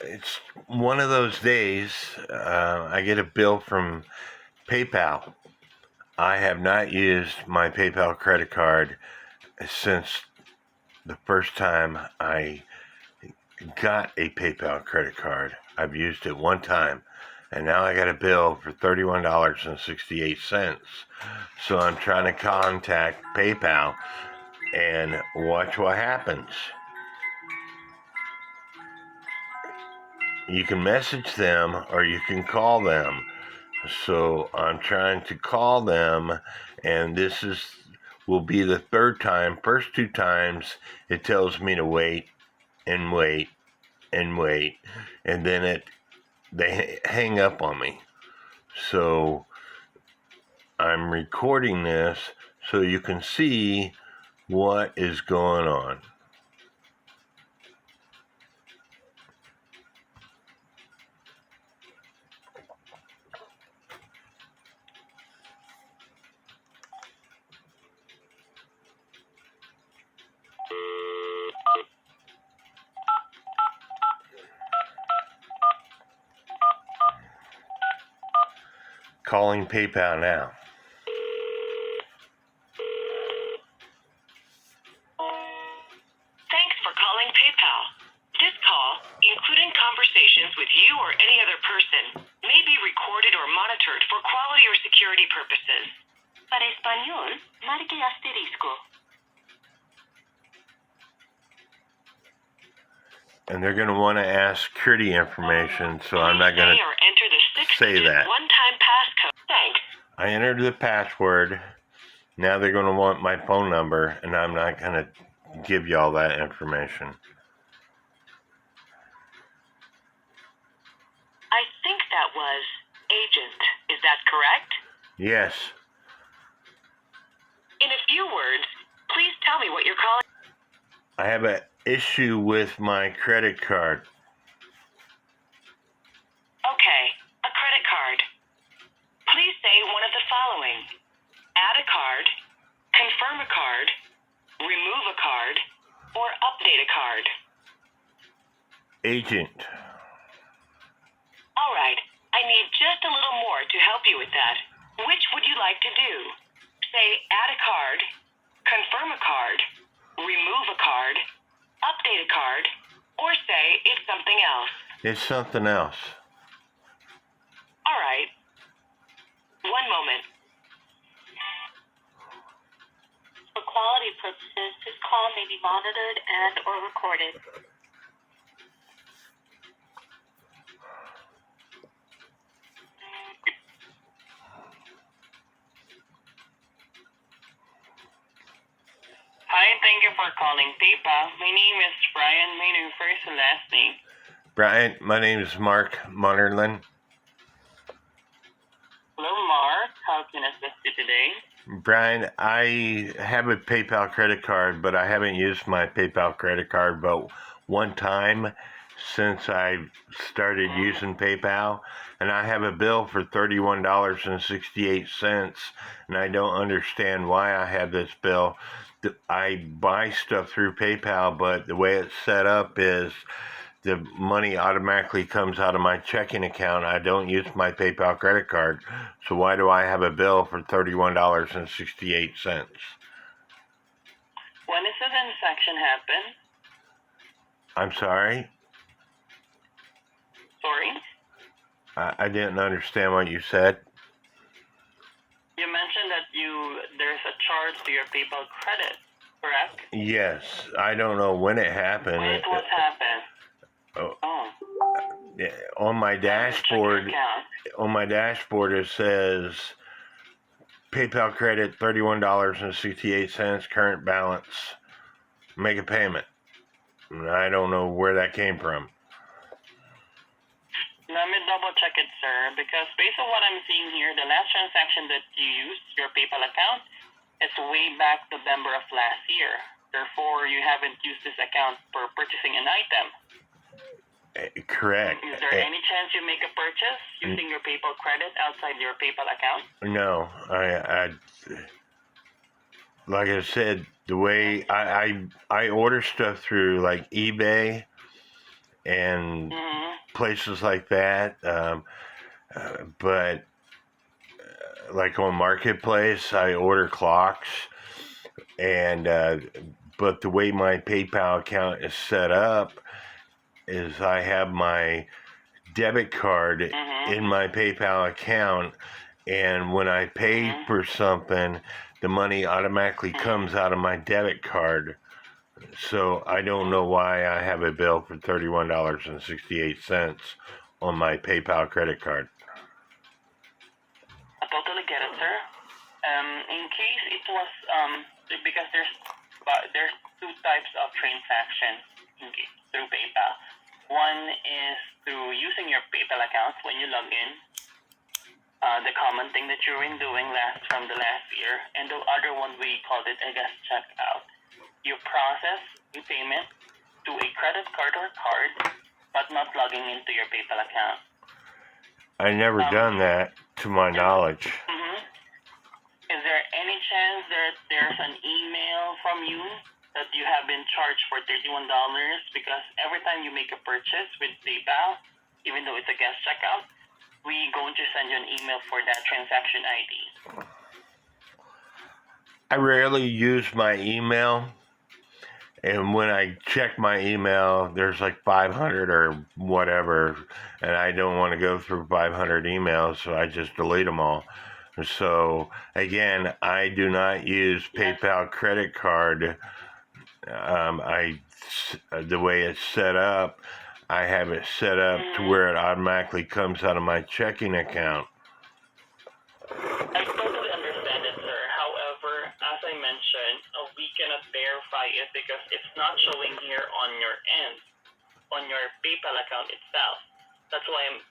It's one of those days. I get a bill from PayPal. I have not used my PayPal credit card since the first time I got a PayPal credit card. I've used it one time, and now I got a bill for $31.68. So I'm trying to contact PayPal and watch what happens. You can message them or you can call them. So I'm trying to call them, and this will be the third time. First two times it tells me to wait and wait and wait, and then they hang up on me. So I'm recording this so you can see what is going on. Calling PayPal now. Thanks for calling PayPal. This call, including conversations with you or any other person, may be recorded or monitored for quality or security purposes. Para español, marque asterisco. And they're going to want to ask security information, so I'm not going to enter the say that. One-time passcode. Thanks. I entered the password. Now they're going to want my phone number, and I'm not going to give you all that information. I think that was agent. Is that correct? Yes. In a few words, please tell me what you're calling. I have an issue with my credit card. Okay, a credit card. Please say one of the following: add a card, confirm a card, remove a card, or update a card. Agent. All right, I need just a little more to help you with that. Which would you like to do? Say add a card, confirm a card, remove a card, update a card, or say it's something else. It's something else. All right. One moment. For quality purposes, this call may be monitored and or recorded. Hi, thank you for calling PayPal. My name is Brian. My name first and last name. Brian, my name is Mark Munnerlin. Hello, Mark. How can I assist you today? Brian, I have a PayPal credit card, but I haven't used my PayPal credit card but one time since I started using PayPal, and I have a bill for $31.68, and I don't understand why I have this bill. I buy stuff through PayPal, but the way it's set up is the money automatically comes out of my checking account. I don't use my PayPal credit card, so why do I have a bill for $31.68? When does the transaction happen? I'm sorry? Sorry? I didn't understand what you said. You mentioned that there's a charge to your PayPal credit, correct? Yes, I don't know when it happened. When it was happened? Oh. On my dashboard, it says PayPal credit $31.68, current balance. Make a payment. And I don't know where that came from. Let me double check it, sir, because based on what I'm seeing here, the last transaction that you used, your PayPal account, is way back November of last year. Therefore, you haven't used this account for purchasing an item. Correct. Is there any chance you make a purchase using your PayPal credit outside your PayPal account? No, I like I said, the way I order stuff through like eBay and places like that. But like on Marketplace, I order clocks, and but the way my PayPal account is set up is I have my debit card in my PayPal account, and when I pay for something, the money automatically comes out of my debit card. So I don't know why I have a bill for $31.68 on my PayPal credit card. I totally get it, sir. In case it was because there's two types of transactions through PayPal. One is through using your PayPal account when you log in. The common thing that you've been doing from the last year, and the other one we called it a guest checkout. You process a payment to a credit card or card, but not logging into your PayPal account. I never done that, to my knowledge. Is there any chance that there's an email from you that you have been charged for $31? Because every time you make a purchase with PayPal, even though it's a guest checkout, we're going to send you an email for that transaction ID. I rarely use my email, and when I check my email, there's like 500 or whatever, and I don't want to go through 500 emails, so I just delete them all. So again, I do not use PayPal credit card. The way it's set up, I have it set up to where it automatically comes out of my checking account. I totally understand it, sir. However, as I mentioned, we cannot verify it because it's not showing here on your end, on your PayPal account itself. That's why I'm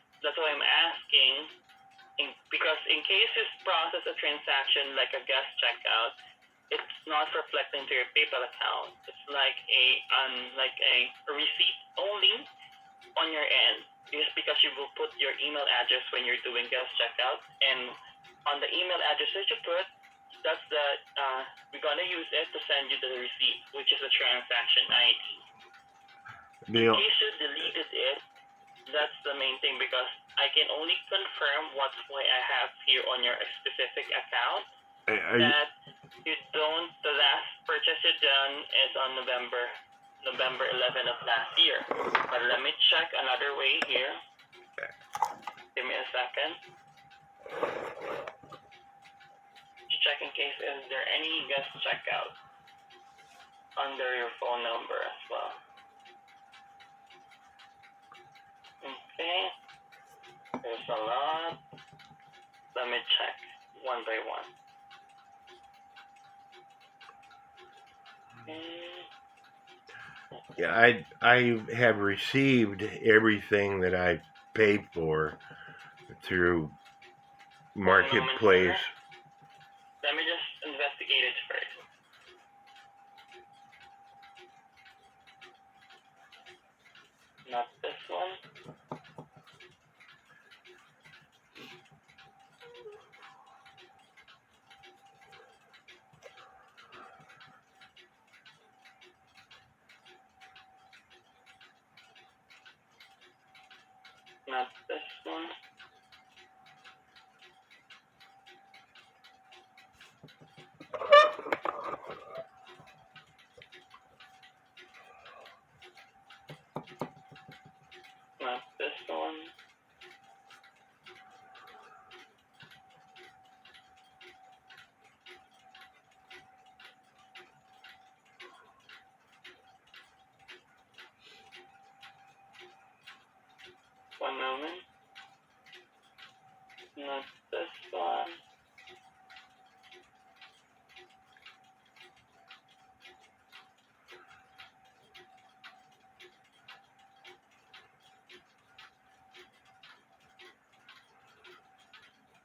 asking, because in case you process a transaction like a guest checkout, it's not reflecting to your PayPal account. It's like a receipt only on your end, just because you will put your email address when you're doing guest checkout, and on the email address that you put, that's we're gonna use it to send you the receipt, which is a transaction ID. In case you deleted it, that's the main thing, because I can only confirm what's what I have here on your specific account. That you don't. The last purchase you done is on November 11 of last year. But let me check another way here. Give me a second. To check in case is there any guest checkout under your phone number as well. Okay. There's a lot. Let me check one by one. Yeah, I have received everything that I paid for through Marketplace. Let me just investigate it first. Not this one. Not this one. Not this one. One moment. Not this one.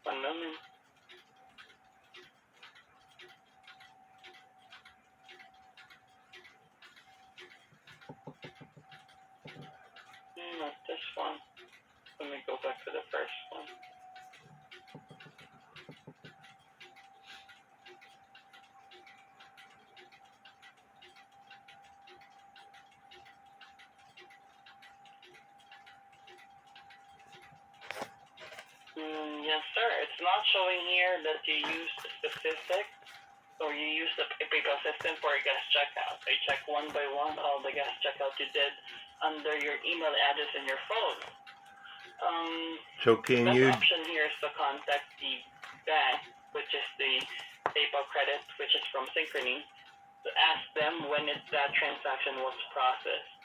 One moment. Not this one. Let me go back to the first one. Yes, sir. It's not showing here that you used a specific or you used a PayPal system for a guest checkout. I checked one by one all the guest checkout you did under your email address in your phone. So can Best you option here is to contact the bank, which is the PayPal credit, which is from Synchrony, to ask them when that transaction was processed.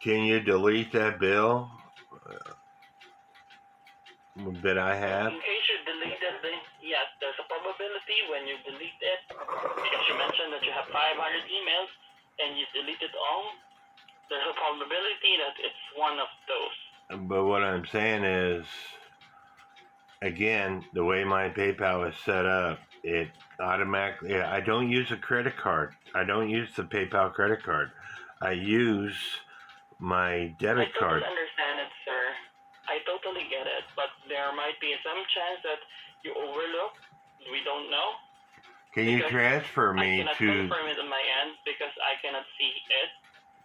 can you delete that bill that I have? In case you deleted yes, there's a probability when you delete it, because you mentioned that you have 500 emails and you deleted all, there's a probability that it's one of those. But what I'm saying is, again, the way my PayPal is set up, it automatically, I don't use a credit card. I don't use the PayPal credit card. I use my debit card. I totally understand it, sir. I totally get it, but there might be some chance that you overlook. We don't know. Can you transfer I me cannot to? confirm it on my end because I cannot see it,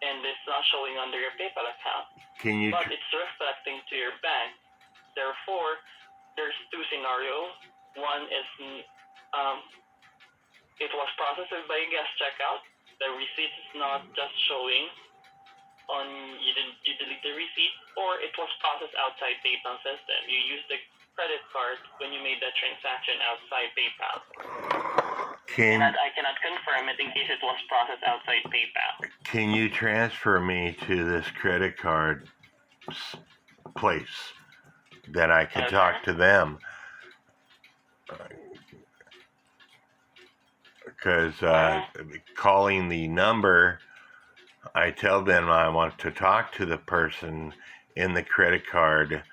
and it's not showing under your PayPal account. Can you? But it's reflecting to your bank. Therefore, there's two scenarios. One is it was processed by a guest checkout. The receipt is not just showing on you delete the receipt, or it was processed outside PayPal system. You used the credit card when you made that transaction outside PayPal. I cannot confirm it in case it was processed outside PayPal. Can you transfer me to this credit card place that I can talk to them? Because calling the number, I tell them I want to talk to the person in the credit card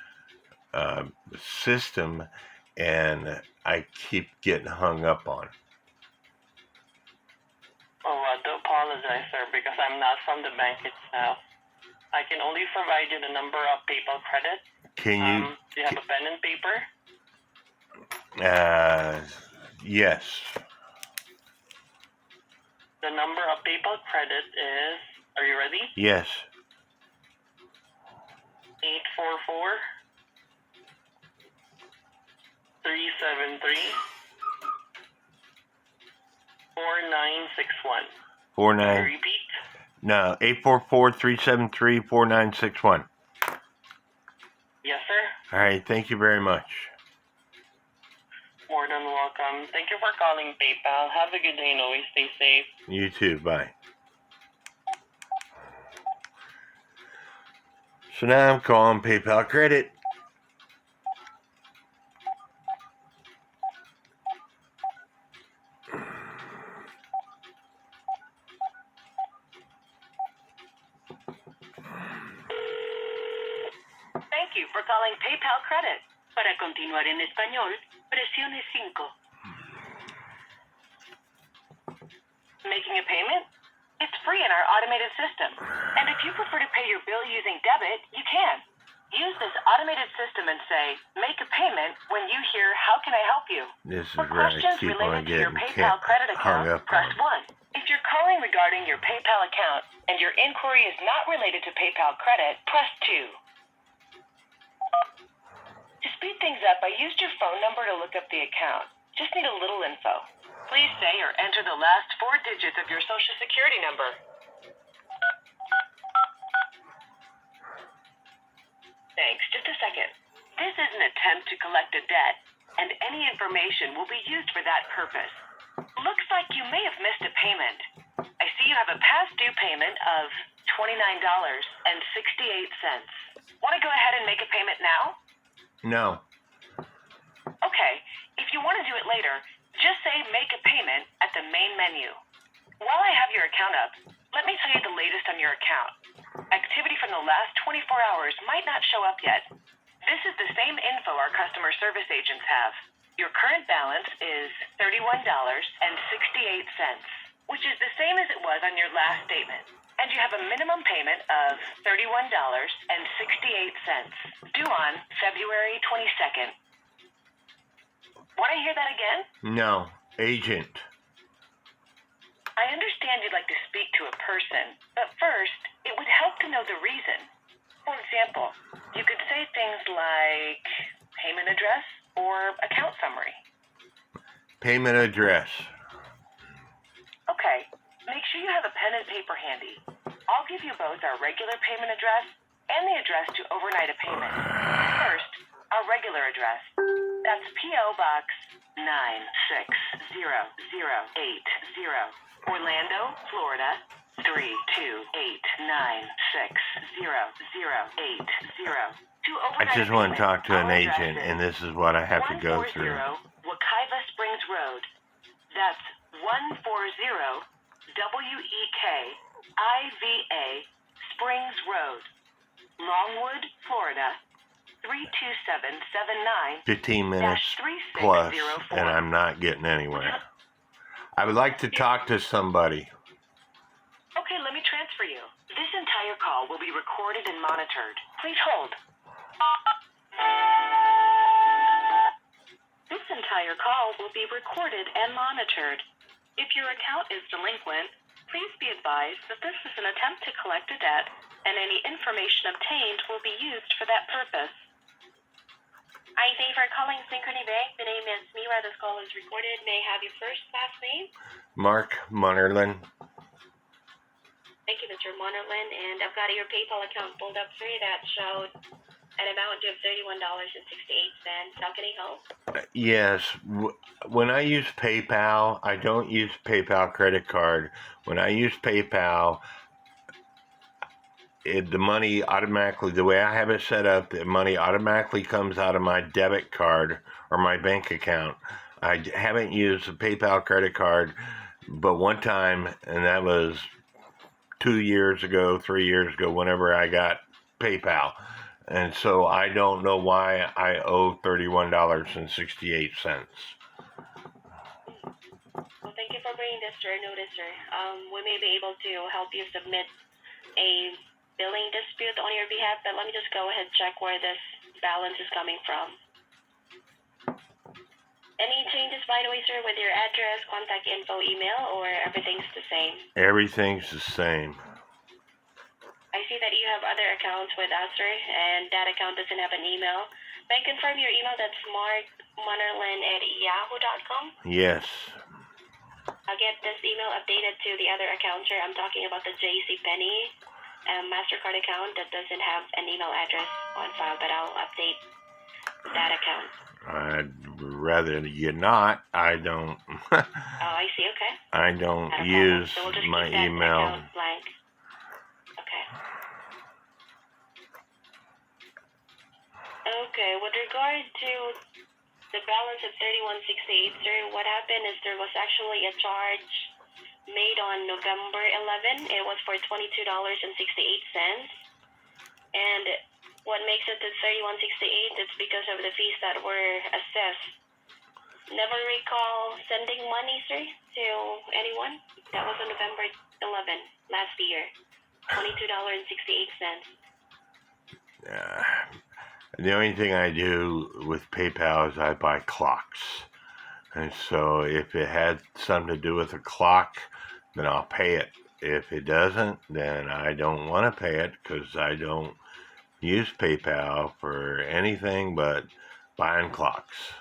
system, and I keep getting hung up on. Oh, I do apologize, sir, because I'm not from the bank itself. I can only provide you the number of PayPal credit. Can you? Do you have a pen and paper? Yes. The number of PayPal credit is, are you ready? Yes. 844 373 4961. 49. Repeat. No, 844-373-4961. Yes, sir. All right. Thank you very much. More than welcome. Thank you for calling PayPal. Have a good day and always stay safe. You too. Bye. So now I'm calling PayPal Credit. Thank you for calling PayPal Credit. Para continuar en español, presione 5. Making a payment? It's free in our automated system. And if you prefer to pay your bill using debit, you can. Use this automated system and say, make a payment when you hear, how can I help you? This is For where I questions keep related on to your getting PayPal credit hung account, up press on. 1. If you're calling regarding your PayPal account and your inquiry is not related to PayPal credit, press 2. To speed things up, I used your phone number to look up the account. Just need a little info. Please say or enter the last 4 digits of your Social Security number. Thanks. Just a second. This is an attempt to collect a debt, and any information will be used for that purpose. Looks like you may have missed a payment. I see you have a past due payment of $29.68. Want to go ahead and make a payment now? No. Okay. If you want to do it later, just say make a payment at the main menu. While I have your account up, let me tell you the latest on your account. Activity from the last 24 hours might not show up yet. This is the same info our customer service agents have. Your current balance is $31.68, which is the same as it was on your last statement. And you have a minimum payment of $31.68, due on February 22nd. Want to hear that again? No. Agent. I understand you'd like to speak to a person, but first, it would help to know the reason. For example, you could say things like, payment address or account summary? Payment address. Okay, make sure you have a pen and paper handy. I'll give you both our regular payment address and the address to overnight a payment. First, our regular address. That's P.O. Box 96080, Orlando, Florida 328960080. I just want to talk to an agent, and this is what I have to go through. 140 Wekiva Springs Road. That's 140 WEKIVA Springs Road, Longwood, Florida 32779. 15 minutes plus, and I'm not getting anywhere. I would like to talk to somebody. Okay, let me transfer you. This entire call will be recorded and monitored. Please hold. This entire call will be recorded and monitored. If your account is delinquent, please be advised that this is an attempt to collect a debt, and any information obtained will be used for that purpose. Hi, thank you for calling Synchrony Bank. My name is Mira. This call is recorded. May I have your first last name? Mark Munnerlin. Thank you, Mr. Monerlin. And I've got your PayPal account pulled up for you that showed an amount of $31.68. How can I help? Yes. When I use PayPal, I don't use PayPal credit card. When I use PayPal, the money automatically, the way I have it set up, the money automatically comes out of my debit card or my bank account. I haven't used a PayPal credit card but one time, and that was 2 years ago, 3 years ago, whenever I got PayPal. And so I don't know why I owe $31.68. Well, thank you for bringing this to our notice, sir. We may be able to help you submit a billing dispute on your behalf, but let me just go ahead and check where this balance is coming from. Any changes, by the way, sir, with your address, contact info, email, or everything's the same? Everything's the same. I see that you have other accounts with us, sir, and that account doesn't have an email. May I confirm your email? That's markmunnerlin@yahoo.com? Yes. I'll get this email updated to the other account, sir. I'm talking about the JCPenney MasterCard account that doesn't have an email address on file, but I'll update that account. I'd rather you not. I don't. Oh, I see. Okay. I don't Not a use problem. So we'll just my keep that email. account blank. Okay. Okay. With regard to the balance of $31.68, sir, what happened is there was actually a charge made on November 11. It was for $22.68, and what makes it to $31.68 is because of the fees that were assessed. Never recall sending money, sir, to anyone. That was on November 11 last year. $22.68. The only thing I do with PayPal is I buy clocks. And so if it had something to do with a clock, then I'll pay it. If it doesn't, then I don't want to pay it because I don't use PayPal for anything but buying clocks.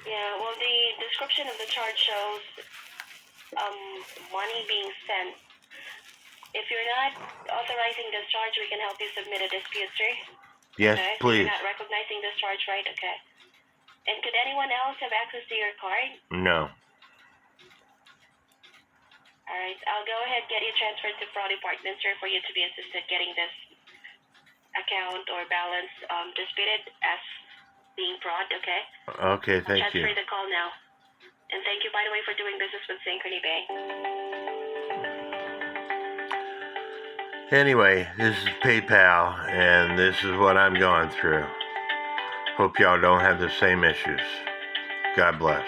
Yeah, well, the description of the charge shows money being sent. If you're not authorizing this charge, we can help you submit a dispute, sir. Yes, okay? please. You're not recognizing this charge, right? Okay. And could anyone else have access to your card? No. All right. I'll go ahead and get you transferred to fraud department, sir, for you to be assisted getting this account or balance disputed as being fraud, okay? Okay, thank you. Transfer the call now. And thank you, by the way, for doing business with Synchrony Bank. Anyway, this is PayPal, and this is what I'm going through. Hope y'all don't have the same issues. God bless.